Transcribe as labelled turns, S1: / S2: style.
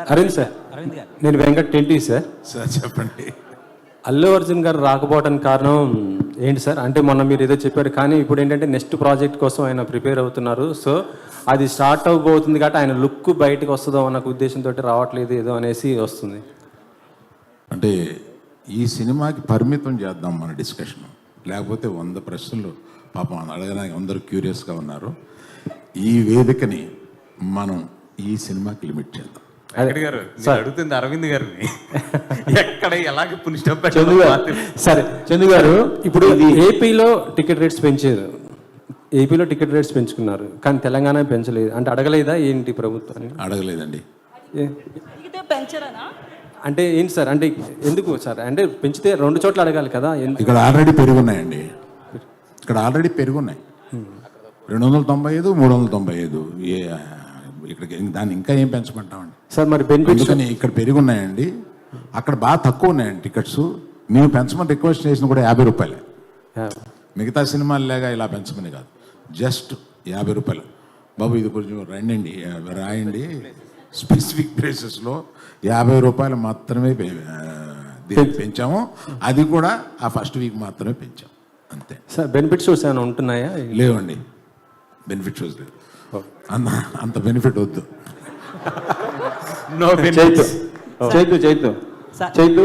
S1: Arvind sir, నేను Venkat టెంటీ sir.
S2: Sir చెప్పండి.
S1: అల్లు అర్జున్ గారు రాకపోవడానికి కారణం ఏంటి సార్? అంటే మొన్న మీరు ఏదో చెప్పారు, కానీ ఇప్పుడు ఏంటంటే నెక్స్ట్ ప్రాజెక్ట్ కోసం ఆయన ప్రిపేర్ అవుతున్నారు. సో అది స్టార్ట్ అవ్వబోతుంది కాబట్టి ఆయన లుక్ బయటకు వస్తుందో అన్న ఉద్దేశంతో రావట్లేదు ఏదో అనేసి వస్తుంది.
S2: అంటే ఈ సినిమాకి పరిమితం చేద్దాం మన డిస్కషన్, లేకపోతే 100 ప్రశ్నలు పాపం అడగడానికి అందరూ క్యూరియస్గా ఉన్నారు. ఈ వేదికని మనం ఈ సినిమాకి లిమిట్ చేద్దాం.
S3: అడుగుతుంది అరవింద్ గారిని ఎక్కడ ఎలాగ
S1: సరే చందు గారు, ఇప్పుడు ఏపీలో టికెట్ రేట్స్ పెంచారు, ఏపీలో టికెట్ రేట్స్ పెంచుకున్నారు, కానీ తెలంగాణ పెంచలేదు. అంటే అడగలేదా ఏంటి ప్రభుత్వాన్ని?
S2: అడగలేదండి.
S1: అంటే ఏంటి సార్? అంటే ఎందుకు సార్? అంటే పెంచితే 2 చోట్ల అడగాలి కదా.
S2: ఇక్కడ ఆల్రెడీ పెరుగున్నాయండి, ఇక్కడ ఆల్రెడీ పెరుగున్నాయి. 295, 395. ఇక్కడికి దాన్ని ఇంకా ఏం పెంచమంటామండి
S1: సార్? మరి బెనిఫిట్స్
S2: ఇక్కడ పెరుగున్నాయండి, అక్కడ బాగా తక్కువ ఉన్నాయండి టికెట్స్. మేము పెంచమని రిక్వెస్ట్ చేసిన కూడా 50 రూపాయలే. మిగతా సినిమాలు లేగా ఇలా పెంచమని కాదు, జస్ట్ 50 రూపాయలు. బాబు ఇది కొంచెం రాయండి, స్పెసిఫిక్ ప్లేసెస్లో 50 రూపాయలు మాత్రమే పెంచాము. అది కూడా ఆ ఫస్ట్ వీక్ మాత్రమే పెంచాము, అంతే.
S1: సార్ బెనిఫిట్ షోస్ ఏమైనా ఉంటున్నాయా?
S2: లేవండి, బెనిఫిట్ షోస్ లేదు. అంత బెనిఫిట్ వద్దు.
S1: చైతు